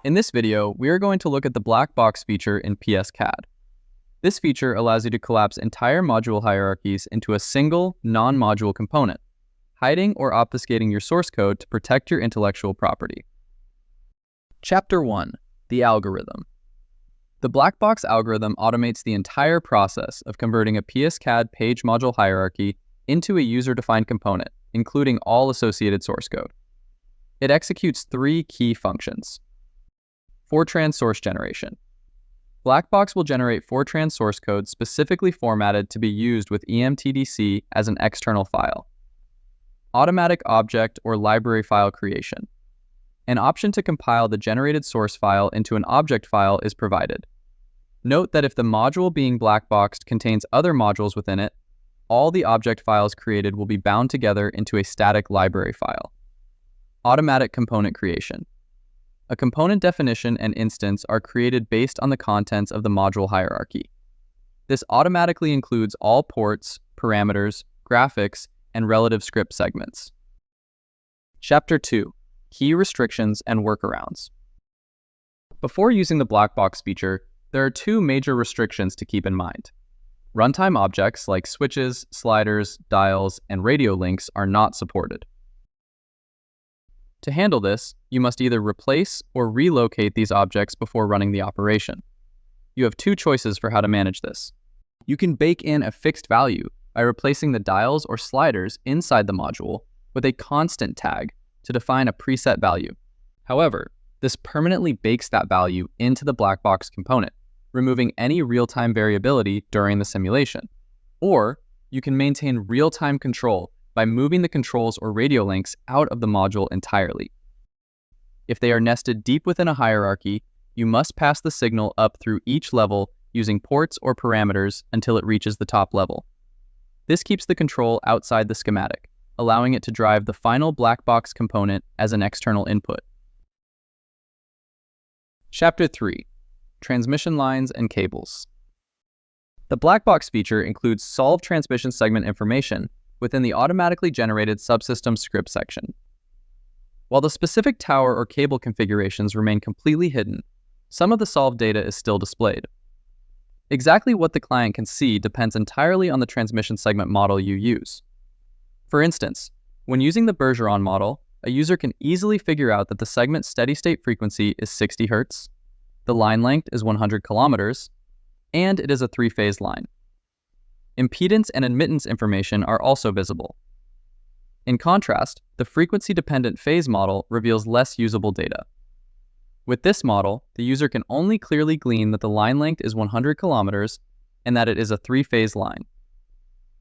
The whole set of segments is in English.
In this video, we are going to look at the Blackbox feature in PSCAD. This feature allows you to collapse entire module hierarchies into a single, non-module component, hiding or obfuscating your source code to protect your intellectual property. Chapter 1. The Algorithm. The Blackbox algorithm automates the entire process of converting a PSCAD page module hierarchy into a user-defined component, including all associated source code. It executes three key functions. Fortran source generation. Blackbox will generate Fortran source code specifically formatted to be used with EMTDC as an external file. Automatic object or library file creation. An option to compile the generated source file into an object file is provided. Note that if the module being blackboxed contains other modules within it, all the object files created will be bound together into a static library file. Automatic component creation. A component definition and instance are created based on the contents of the module hierarchy. This automatically includes all ports, parameters, graphics, and relative script segments. Chapter 2. Key restrictions and workarounds. Before using the Blackbox feature, there are two major restrictions to keep in mind. Runtime objects like switches, sliders, dials, and radio links are not supported. To handle this, you must either replace or relocate these objects before running the operation. You have two choices for how to manage this. You can bake in a fixed value by replacing the dials or sliders inside the module with a constant tag to define a preset value. However, this permanently bakes that value into the Blackbox component, removing any real-time variability during the simulation. Or you can maintain real-time control by moving the controls or radio links out of the module entirely. If they are nested deep within a hierarchy, you must pass the signal up through each level using ports or parameters until it reaches the top level. This keeps the control outside the schematic, allowing it to drive the final Blackbox component as an external input. Chapter 3. Transmission lines and cables. The Blackbox feature includes solved transmission segment information within the automatically generated subsystem script section. While the specific tower or cable configurations remain completely hidden, some of the solved data is still displayed. Exactly what the client can see depends entirely on the transmission segment model you use. For instance, when using the Bergeron model, a user can easily figure out that the segment steady-state frequency is 60 Hz, the line length is 100 kilometers, and it is a three-phase line. Impedance and admittance information are also visible. In contrast, the frequency-dependent phase model reveals less usable data. With this model, the user can only clearly glean that the line length is 100 kilometers and that it is a three-phase line.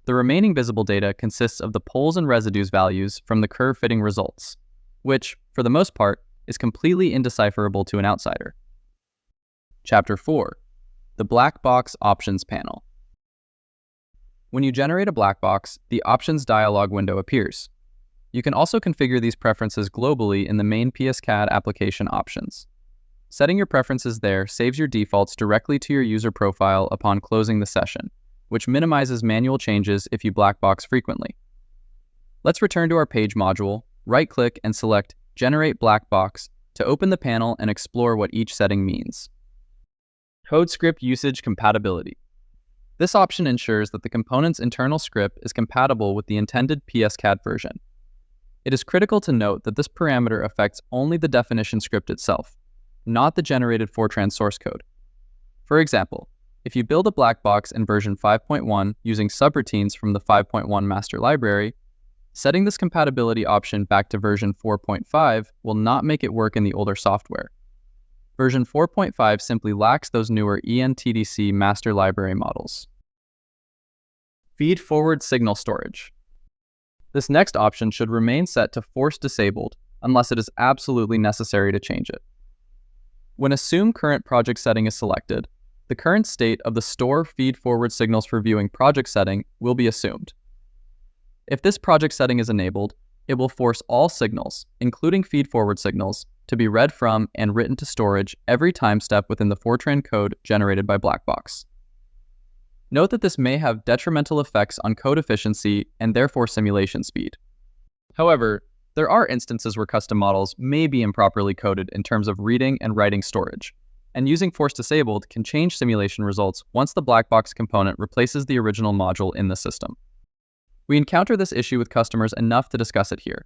The remaining visible data consists of the poles and residues values from the curve fitting results, which, for the most part, is completely indecipherable to an outsider. Chapter 4. The Blackbox Options Panel. When you generate a Blackbox, the Options dialog window appears. You can also configure these preferences globally in the main PSCAD application options. Setting your preferences there saves your defaults directly to your user profile upon closing the session, which minimizes manual changes if you Blackbox frequently. Let's return to our page module, right-click and select Generate Blackbox to open the panel and explore what each setting means. Code script usage compatibility. This option ensures that the component's internal script is compatible with the intended PSCAD version. It is critical to note that this parameter affects only the definition script itself, not the generated Fortran source code. For example, if you build a Blackbox in version 5.1 using subroutines from the 5.1 master library, setting this compatibility option back to version 4.5 will not make it work in the older software. Version 4.5 simply lacks those newer EMTDC master library models. Feed-forward signal storage. This next option should remain set to force disabled unless it is absolutely necessary to change it. When Assume Current Project Setting is selected, the current state of the Store Feed-Forward Signals for Viewing project setting will be assumed. If this project setting is enabled, it will force all signals, including feed-forward signals, to be read from and written to storage every time step within the Fortran code generated by Blackbox. Note that this may have detrimental effects on code efficiency and therefore simulation speed. However, There are instances where custom models may be improperly coded in terms of reading and writing storage, and using force disabled can change simulation results once the Blackbox component replaces the original module in the system. We encounter this issue with customers enough to discuss it here.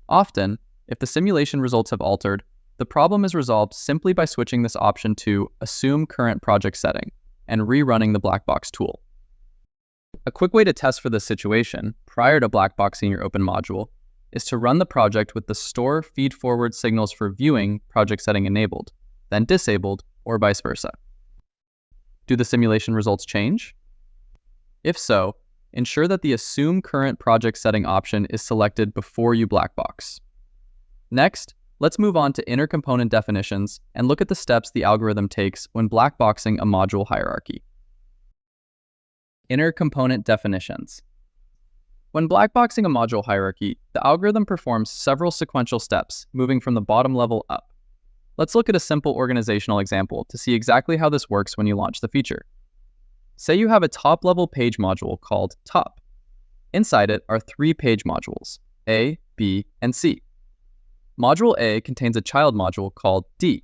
Often, if the simulation results have altered, the problem is resolved simply by switching this option to Assume Current Project Setting and rerunning the Blackbox tool. A quick way to test for this situation, prior to Blackboxing your open module, is to run the project with the Store Feedforward Signals for Viewing project setting enabled, then disabled, or vice versa. Do the simulation results change? If so, ensure that the Assume Current Project Setting option is selected before you Blackbox. Next, let's move on to intercomponent definitions and look at the steps the algorithm takes when Blackboxing a module hierarchy. Intercomponent definitions. When Blackboxing a module hierarchy, the algorithm performs several sequential steps, moving from the bottom level up. Let's look at a simple organizational example to see exactly how this works when you launch the feature. Say you have a top-level page module called Top. Inside it are 3 page modules, A, B, and C. Module A contains a child module called D.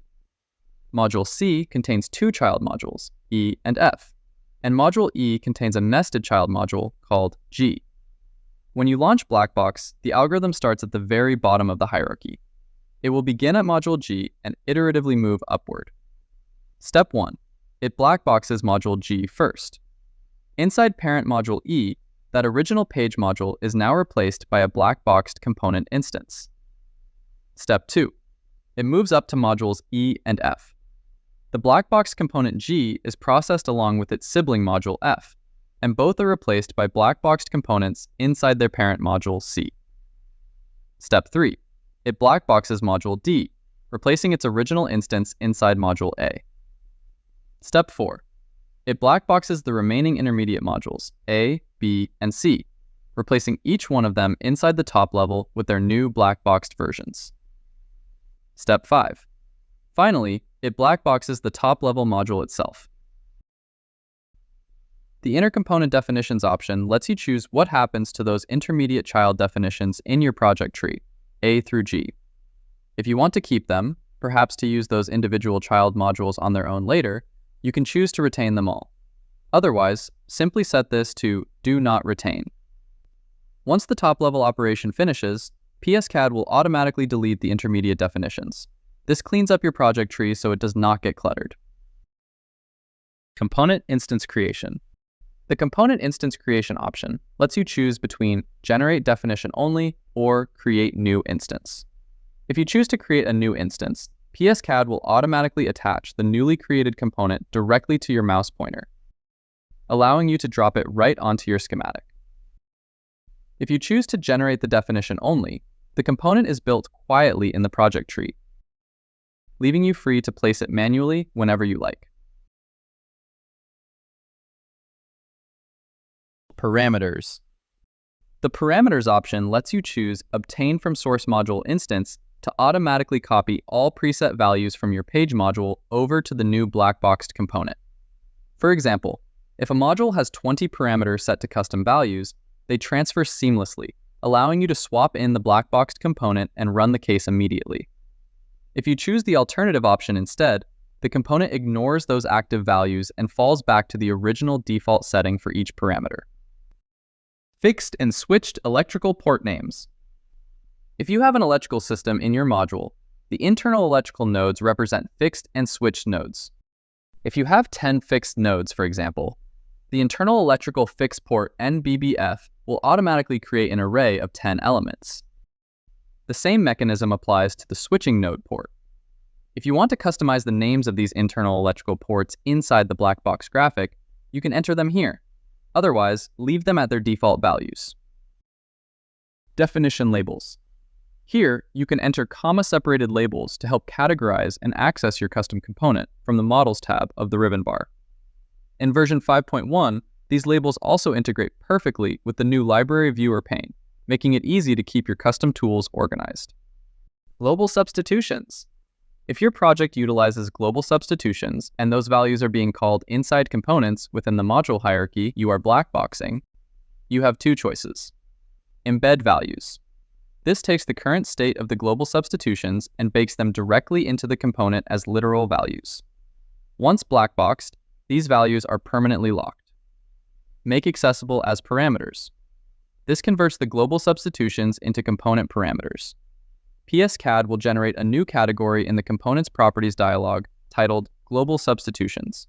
Module C contains 2 child modules, E and F. And Module E contains a nested child module called G. When you launch Blackbox, the algorithm starts at the very bottom of the hierarchy. It will begin at Module G and iteratively move upward. Step 1. It Blackboxes Module G first. Inside parent Module E, that original page module is now replaced by a Blackboxed component instance. Step 2. It moves up to modules E and F. The Blackbox component G is processed along with its sibling module F, and both are replaced by Blackboxed components inside their parent module C. Step 3. It Blackboxes module D, replacing its original instance inside module A. Step 4. It Blackboxes the remaining intermediate modules, A, B, and C, replacing each one of them inside the top level with their new Blackboxed versions. Step 5. Finally, it Blackboxes the top-level module itself. The Intercomponent Definitions option lets you choose what happens to those intermediate child definitions in your project tree, A through G. If you want to keep them, perhaps to use those individual child modules on their own later, you can choose to retain them all. Otherwise, simply set this to Do Not Retain. Once the top-level operation finishes, PSCAD will automatically delete the intermediate definitions. This cleans up your project tree so it does not get cluttered. Component Instance Creation. The Component Instance Creation option lets you choose between Generate Definition Only or Create New Instance. If you choose to create a new instance, PSCAD will automatically attach the newly created component directly to your mouse pointer, allowing you to drop it right onto your schematic. If you choose to generate the definition only, the component is built quietly in the project tree, leaving you free to place it manually whenever you like. Parameters. The Parameters option lets you choose Obtain from Source Module Instance to automatically copy all preset values from your page module over to the new Blackboxed component. For example, if a module has 20 parameters set to custom values, they transfer seamlessly, allowing you to swap in the Blackboxed component and run the case immediately. If you choose the alternative option instead, the component ignores those active values and falls back to the original default setting for each parameter. Fixed and switched electrical port names. If you have an electrical system in your module, the internal electrical nodes represent fixed and switched nodes. If you have 10 fixed nodes, for example, the internal electrical fixed port NBBF will automatically create an array of 10 elements. The same mechanism applies to the switching node port. If you want to customize the names of these internal electrical ports inside the Blackbox graphic, you can enter them here. Otherwise, leave them at their default values. Definition labels. Here, you can enter comma-separated labels to help categorize and access your custom component from the Models tab of the ribbon bar. In version 5.1, these labels also integrate perfectly with the new Library Viewer pane, making it easy to keep your custom tools organized. Global substitutions. If your project utilizes global substitutions and those values are being called inside components within the module hierarchy you are Blackboxing, you have 2 choices. Embed values. This takes the current state of the global substitutions and bakes them directly into the component as literal values. Once blackboxed, these values are permanently locked. Make accessible as parameters. This converts the global substitutions into component parameters. PSCAD will generate a new category in the Components Properties dialog titled Global Substitutions,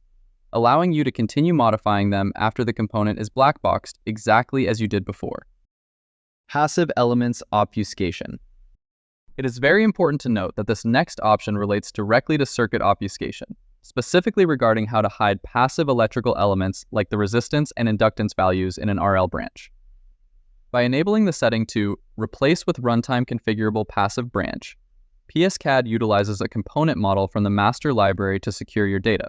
allowing you to continue modifying them after the component is blackboxed exactly as you did before. Passive elements obfuscation. It is very important to note that this next option relates directly to circuit obfuscation, specifically regarding how to hide passive electrical elements like the resistance and inductance values in an RL branch. By enabling the setting to replace with runtime configurable passive branch, PSCAD utilizes a component model from the master library to secure your data.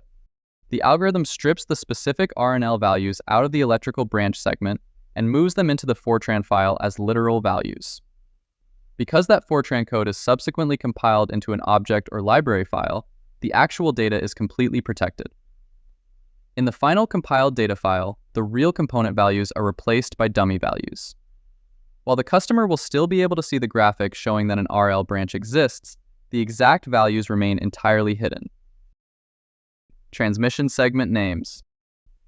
The algorithm strips the specific RNL values out of the electrical branch segment and moves them into the Fortran file as literal values. Because that Fortran code is subsequently compiled into an object or library file, the actual data is completely protected. In the final compiled data file, the real component values are replaced by dummy values. While the customer will still be able to see the graphic showing that an RL branch exists, the exact values remain entirely hidden. Transmission segment names.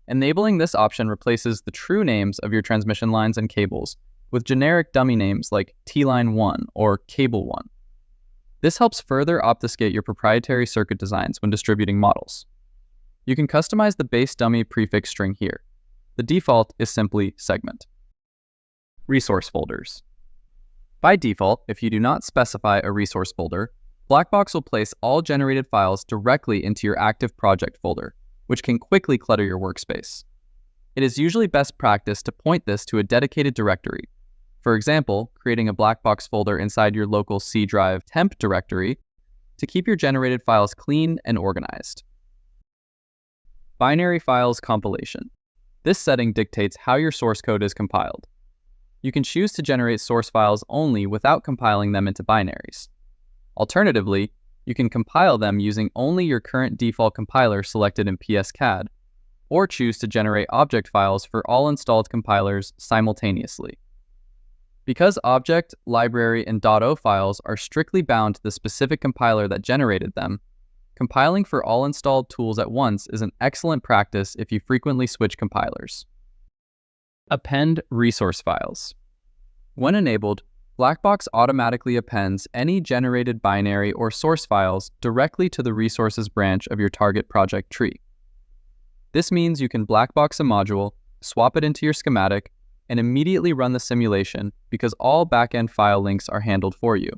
Enabling this option replaces the true names of your transmission lines and cables with generic dummy names like T-Line 1 or Cable 1. This helps further obfuscate your proprietary circuit designs when distributing models. You can customize the base dummy prefix string here. The default is simply segment. Resource folders. By default, if you do not specify a resource folder, Blackbox will place all generated files directly into your active project folder, which can quickly clutter your workspace. It is usually best practice to point this to a dedicated directory. For example, creating a Blackbox folder inside your local C drive temp directory to keep your generated files clean and organized. Binary files compilation. This setting dictates how your source code is compiled. You can choose to generate source files only without compiling them into binaries. Alternatively, you can compile them using only your current default compiler selected in PSCAD, or choose to generate object files for all installed compilers simultaneously. Because object, library, and .o files are strictly bound to the specific compiler that generated them, compiling for all installed tools at once is an excellent practice if you frequently switch compilers. Append resource files. When enabled, Blackbox automatically appends any generated binary or source files directly to the resources branch of your target project tree. This means you can Blackbox a module, swap it into your schematic, and immediately run the simulation because all backend file links are handled for you.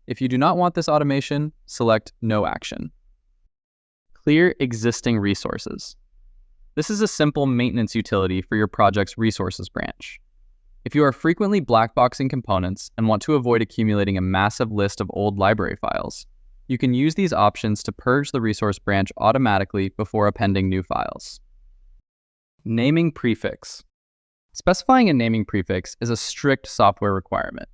If you do not want this automation, select No Action. Clear existing resources. This is a simple maintenance utility for your project's resources branch. If you are frequently blackboxing components and want to avoid accumulating a massive list of old library files, you can use these options to purge the resource branch automatically before appending new files. Naming prefix. Specifying a naming prefix is a strict software requirement.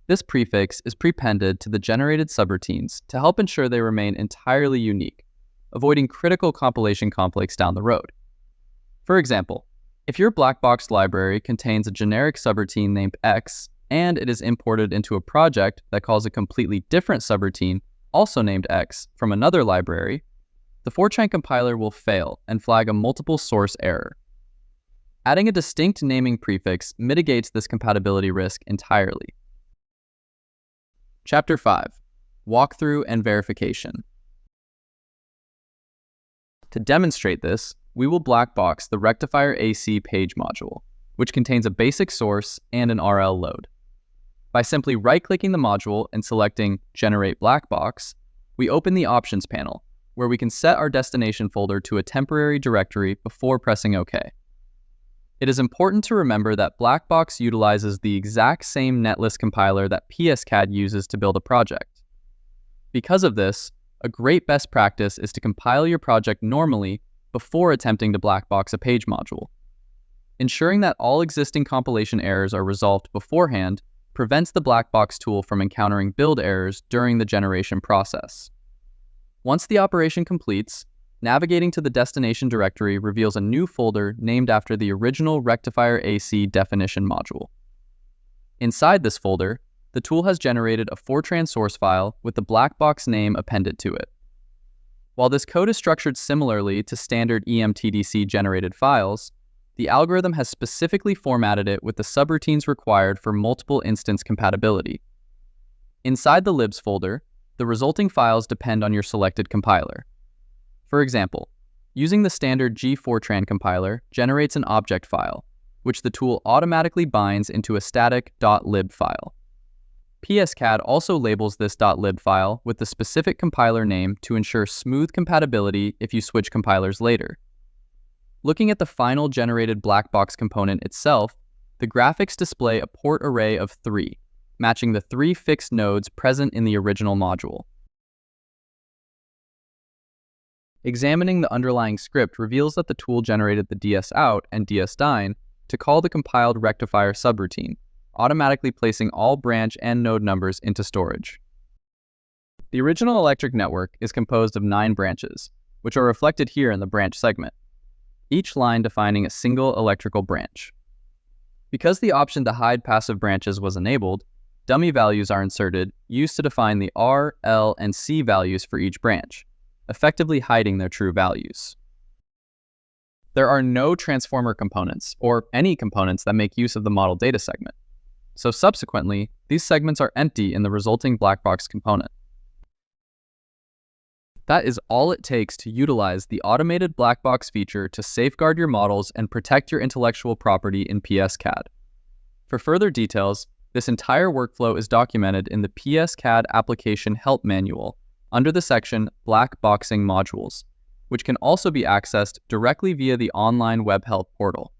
This prefix is prepended to the generated subroutines to help ensure they remain entirely unique, avoiding critical compilation conflicts down the road. For example, if your Blackbox library contains a generic subroutine named X and it is imported into a project that calls a completely different subroutine, also named X, from another library, the Fortran compiler will fail and flag a multiple source error. Adding a distinct naming prefix mitigates this compatibility risk entirely. Chapter 5. Walkthrough and Verification. To demonstrate this, we will Blackbox the rectifier AC page module, which contains a basic source and an RL load. By simply right-clicking the module and selecting Generate Blackbox, we open the Options panel, where we can set our destination folder to a temporary directory before pressing OK. It is important to remember that Blackbox utilizes the exact same netlist compiler that PSCAD uses to build a project. Because of this, a great best practice is to compile your project normally before attempting to Blackbox a page module. Ensuring that all existing compilation errors are resolved beforehand prevents the Blackbox tool from encountering build errors during the generation process. Once the operation completes, navigating to the destination directory reveals a new folder named after the original rectifier AC definition module. Inside this folder, the tool has generated a Fortran source file with the Blackbox name appended to it. While this code is structured similarly to standard EMTDC generated files, the algorithm has specifically formatted it with the subroutines required for multiple instance compatibility. Inside the libs folder, the resulting files depend on your selected compiler. For example, using the standard G-Fortran compiler generates an object file, which the tool automatically binds into a static .lib file. PSCAD also labels this .lib file with the specific compiler name to ensure smooth compatibility if you switch compilers later. Looking at the final generated Blackbox component itself, the graphics display a port array of 3, matching the 3 fixed nodes present in the original module. Examining the underlying script reveals that the tool generated the DSOut and DSDine to call the compiled rectifier subroutine, automatically placing all branch and node numbers into storage. The original electric network is composed of 9 branches, which are reflected here in the branch segment, each line defining a single electrical branch. Because the option to hide passive branches was enabled, dummy values are inserted used to define the R, L, and C values for each branch, effectively hiding their true values. There are no transformer components, or any components that make use of the model data segment. So subsequently, these segments are empty in the resulting Blackbox component. That is all it takes to utilize the automated Blackbox feature to safeguard your models and protect your intellectual property in PSCAD. For further details, this entire workflow is documented in the PSCAD Application Help Manual under the section Blackboxing Modules, which can also be accessed directly via the online web help portal.